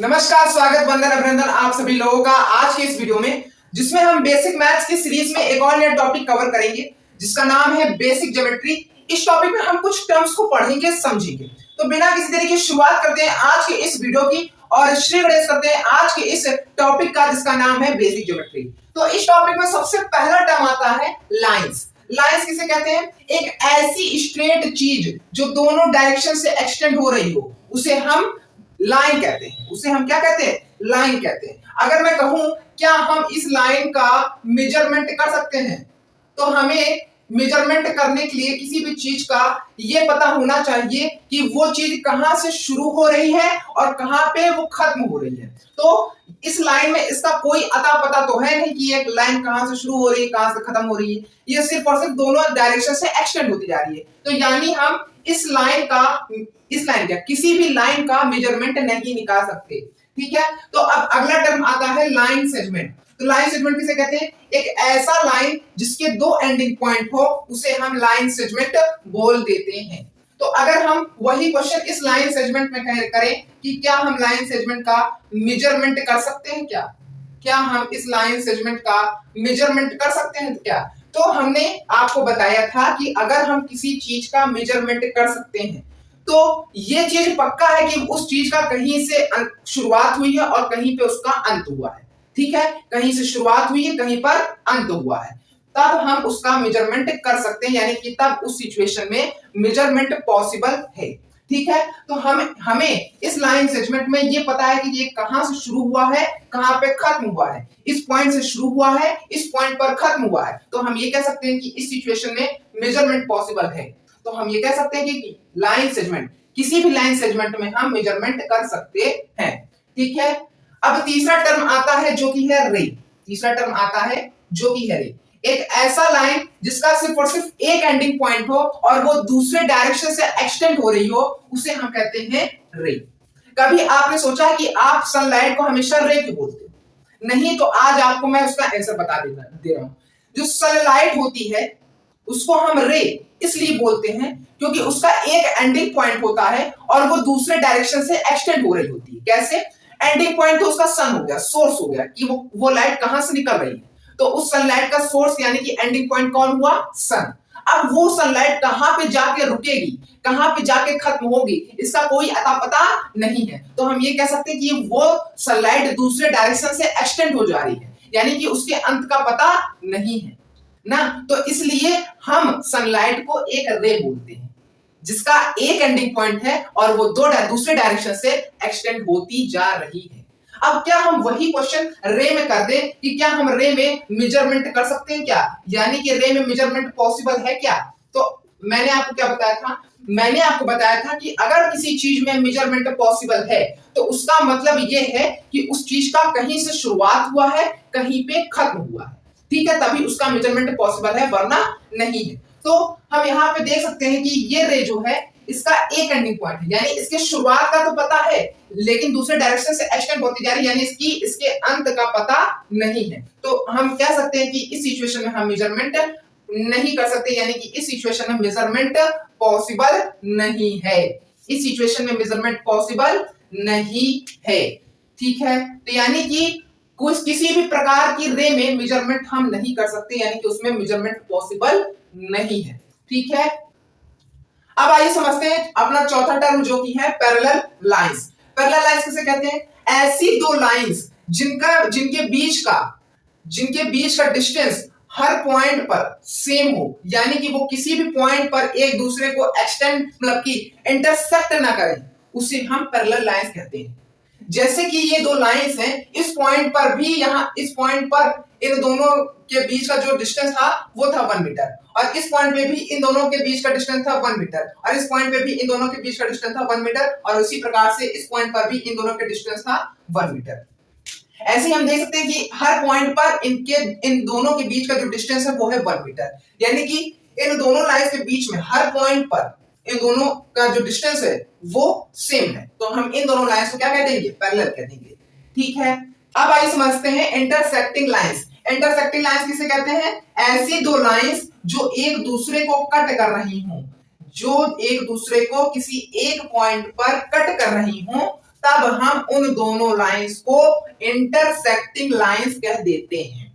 नमस्कार, स्वागत, वंदन, अभिनंदन आप सभी लोगों का आज के इस वीडियो में, जिसमें हम बेसिक मैथ्स की सीरीज में एक और नया टॉपिक कवर करेंगे जिसका नाम है बेसिक ज्योमेट्री। इस टॉपिक में हम कुछ टर्म्स को पढ़ेंगे, समझेंगे। तो बिना किसी तरीके की शुरुआत करते हैं आज के इस वीडियो की और श्री गणेश करते हैं आज के इस टॉपिक का जिसका नाम है बेसिक ज्योमेट्री। तो इस टॉपिक में सबसे पहला टर्म आता है लाइंस। लाइंस किसे कहते हैं? एक ऐसी स्ट्रेट चीज जो दोनों डायरेक्शन से एक्सटेंड हो रही हो उसे हम लाइन कहते हैं। उसे हम क्या कहते हैं? लाइन कहते हैं। अगर मैं कहूं क्या हम इस लाइन का मेजरमेंट कर सकते हैं, तो हमें मेजरमेंट करने के लिए किसी भी चीज का ये पता होना चाहिए कि वो चीज कहां से शुरू हो रही है और कहां पे वो खत्म हो रही है। तो इस लाइन में इसका कोई अता पता तो है नहीं कि एक लाइन कहां से शुरू हो रही है, कहां से खत्म हो रही है। ये सिर्फ और सिर्फ दोनों डायरेक्शन से एक्सटेंड होती जा रही है। तो यानी हम इस लाइन का किसी भी लाइन का मेजरमेंट नहीं निकाल सकते। ठीक है, तो अब अगला टर्म आता है लाइन सेगमेंट। तो लाइन सेगमेंट किसे कहते हैं? एक ऐसा लाइन जिसके दो एंडिंग पॉइंट हो उसे हम लाइन सेगमेंट बोल देते हैं। तो अगर हम वही क्वेश्चन इस लाइन सेगमेंट में करें कि क्या हम लाइन सेगमेंट का मेजरमेंट कर सकते हैं क्या हम इस लाइन सेगमेंट का मेजरमेंट कर सकते हैं क्या? तो हमने आपको बताया था कि अगर हम किसी चीज का मेजरमेंट कर सकते हैं तो ये चीज पक्का है कि उस चीज का कहीं से शुरुआत हुई है और कहीं पे उसका अंत हुआ है। ठीक है, कहीं से शुरुआत हुई है, कहीं पर अंत हुआ है, तब हम उसका मेजरमेंट कर सकते हैं, यानी कि तब उस सिचुएशन में मेजरमेंट पॉसिबल है। ठीक है, तो हमें इस लाइन सेगमेंट में ये पता है कि ये कहां से शुरू हुआ है, कहां पे खत्म हुआ है। इस पॉइंट से शुरू हुआ है, इस पॉइंट पर खत्म हुआ है। तो हम ये कह सकते हैं कि इस सिचुएशन में मेजरमेंट पॉसिबल है। तो हम ये कह सकते हैं कि लाइन सेगमेंट, किसी भी लाइन सेगमेंट में हम मेजरमेंट कर सकते हैं। ठीक है, अब तीसरा टर्म आता है जो कि है रे। तीसरा टर्म आता है जो कि है रे। एक ऐसा लाइन जिसका सिर्फ और सिर्फ एक एंडिंग पॉइंट हो और वो दूसरे डायरेक्शन से एक्सटेंड हो रही हो उसे हम कहते हैं रे। कभी आपने सोचा है कि आप सनलाइट को हमेशा रे क्यों बोलते हो? नहीं, तो आज आपको मैं उसका आंसर बता दे रहा हूं। जो सनलाइट होती है उसको हम रे इसलिए बोलते हैं क्योंकि उसका एक एंडिंग पॉइंट होता है और वो दूसरे डायरेक्शन से एक्सटेंड हो रही होती है। कैसे? एंडिंग पॉइंट तो उसका सन हो गया, सोर्स हो गया कि वो लाइट कहां से निकल रही है। तो उस सनलाइट का सोर्स यानी कि एंडिंग पॉइंट कौन हुआ? सन। अब वो सनलाइट कहां पे जाके रुकेगी, कहां पे जाके खत्म होगी, इसका कोई अता पता नहीं है। तो हम ये कह सकते हैं कि वो सनलाइट दूसरे डायरेक्शन से एक्सटेंड हो जा रही है, यानी कि उसके अंत का पता नहीं है ना। तो इसलिए हम सनलाइट को एक रे बोलते हैं जिसका एक एंडिंग पॉइंट है और वो दूसरे डायरेक्शन से एक्सटेंड होती जा रही है। अब क्या हम वही क्वेश्चन रे में कर दें कि क्या हम रे में मेजरमेंट कर सकते हैं क्या, यानी कि रे में मेजरमेंट पॉसिबल है क्या? तो मैंने आपको क्या बताया था? मैंने आपको बताया था कि अगर किसी चीज में मेजरमेंट पॉसिबल है तो उसका मतलब यह है कि उस चीज का कहीं से शुरुआत हुआ है, कहीं पे खत्म हुआ है। ठीक है, तभी उसका मेजरमेंट पॉसिबल है, वरना नहीं है। तो हम यहाँ पे देख सकते हैं कि ये रे जो है इसका एक एंडिंग पॉइंट है, यानी इसके शुरुआत का तो पता है लेकिन दूसरे डायरेक्शन से एक्सटेंड होती जा रही है, यानी इसके अंत का पता नहीं है। तो हम कह सकते हैं कि इस सिचुएशन में हम मेजरमेंट नहीं कर सकते, यानी कि इस सिचुएशन में मेजरमेंट पॉसिबल नहीं है। इस सिचुएशन में मेजरमेंट पॉसिबल नहीं है। ठीक है, तो यानी कि किसी भी प्रकार की रे में मेजरमेंट हम नहीं कर सकते, यानी कि उसमें मेजरमेंट पॉसिबल नहीं है। ठीक है, अब आइए समझते हैं अपना चौथा टर्म जो कि है पैरेलल लाइंस। पैरेलल लाइंस किसे कहते हैं? ऐसी दो लाइंस जिनके बीच का डिस्टेंस हर पॉइंट पर सेम हो, यानी कि वो किसी भी पॉइंट पर एक दूसरे को एक्सटेंड मतलब कि इंटरसेक्ट ना करें, उसे हम पैरेलल लाइंस कहते हैं। जैसे कि ये दो लाइंस हैं, इस पॉइंट पर भी इस पॉइंट पर इन दोनों के बीच का जो डिस्टेंस था वो था 1 मीटर और इस पॉइंट पे भी इन दोनों के बीच का डिस्टेंस था 1 मीटर और इस पॉइंट पे भी इन दोनों के बीच का डिस्टेंस था 1 मीटर और उसी प्रकार से इस पॉइंट पर भी इन दोनों के डिस्टेंस था 1 मीटर। ऐसे ही हम देख सकते हैं कि हर पॉइंट पर इन दोनों के बीच का जो डिस्टेंस है वो है 1 मीटर, यानी कि इन दोनों लाइंस के बीच में हर पॉइंट पर इन दोनों का जो डिस्टेंस है वो सेम है। तो हम इन दोनों लाइंस को क्या कह देंगे? पैरेलल कह देंगे। ठीक है, अब आइए समझते हैं इंटरसेक्टिंग लाइंस। इंटरसेक्टिंग लाइंस किसे कहते हैं? ऐसी दो लाइंस जो एक दूसरे को कट कर रही हों, जो एक दूसरे को किसी एक पॉइंट पर कट कर रही हों, तब हम उन दोनों लाइंस को इंटरसेक्टिंग लाइंस कह देते हैं।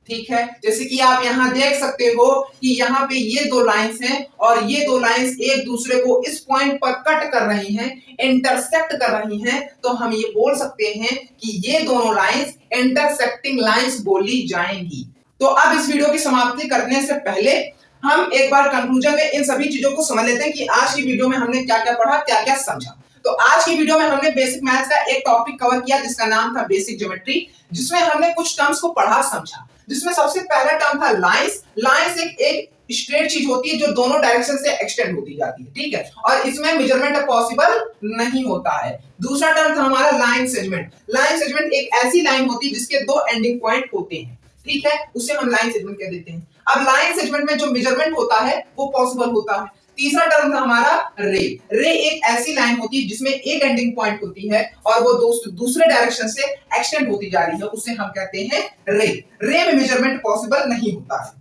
ठीक है, जैसे कि आप यहां देख सकते हो कि यहां पे ये दो लाइंस हैं और ये दो लाइंस एक दूसरे को इस पॉइंट पर कट कर रही हैं, इंटरसेक्ट कर रही हैं, तो हम ये बोल सकते हैं कि ये दोनों लाइंस इंटरसेक्टिंग लाइंस बोली जाएंगी। तो अब इस वीडियो की समाप्ति करने से पहले हम एक बार कंक्लूजन में इन सभी चीजों को समझ लेते हैं कि आज की वीडियो में हमने क्या क्या पढ़ा, क्या क्या समझा। तो आज की वीडियो में हमने बेसिक मैथ्स का एक टॉपिक कवर किया जिसका नाम था बेसिक ज्योमेट्री, जिसमें हमने कुछ टर्म्स को पढ़ा समझा। जिसमें सबसे पहला टर्म था लाइंस। लाइंस एक स्ट्रेट चीज होती है जो दोनों डायरेक्शन से एक्सटेंड होती जाती है, ठीक है, और इसमें मेजरमेंट पॉसिबल नहीं होता है। दूसरा टर्म था हमारा लाइन सेगमेंट। लाइन सेगमेंट एक ऐसी लाइन होती है जिसके दो एंडिंग पॉइंट होते हैं, ठीक है, उसे हम लाइन सेगमेंट कह देते हैं। अब लाइन सेगमेंट में जो मेजरमेंट होता है वो पॉसिबल होता है। तीसरा टर्म था हमारा रे। रे एक ऐसी लाइन होती है जिसमें एक एंडिंग पॉइंट होती है और वो दूसरे डायरेक्शन से एक्सटेंड होती जा रही है, उसे हम कहते हैं रे। रे में मेजरमेंट पॉसिबल नहीं होता है,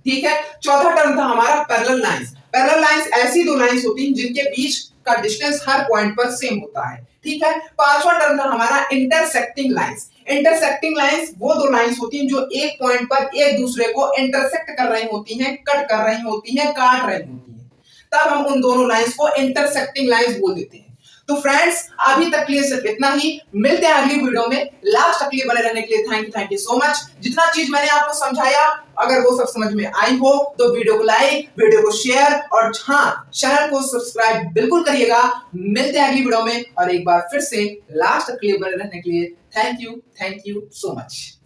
ठीक है। चौथा टर्म था हमारा पैरेलल लाइंस। पैरेलल लाइंस ऐसी दो लाइंस होती हैं जिनके बीच का डिस्टेंस हर पॉइंट पर सेम होता है, ठीक है। पांचवा टर्म था हमारा इंटरसेक्टिंग लाइंस। इंटरसेक्टिंग लाइंस वो दो लाइंस होती हैं जो एक पॉइंट पर एक दूसरे को इंटरसेक्ट कर रही होती हैं, कट कर रही होती हैं, काट रही होती हैं, तब हम उन दोनों लाइंस को इंटरसेक्टिंग लाइंस बोल देते हैं। तो फ्रेंड्स अभी तक के लिए सिर्फ इतना ही, मिलते हैं अगली वीडियो में। लास्ट तक के लिए बने रहने के लिए थैंक यू सो मच। जितना चीज मैंने आपको समझाया अगर वो सब समझ में आई हो तो वीडियो को लाइक, वीडियो को शेयर और हाँ चैनल को सब्सक्राइब बिल्कुल करिएगा। मिलते हैं अगली वीडियो में और एक बार फिर से लास्ट तक के लिए बने रहने के लिए थैंक यू सो मच।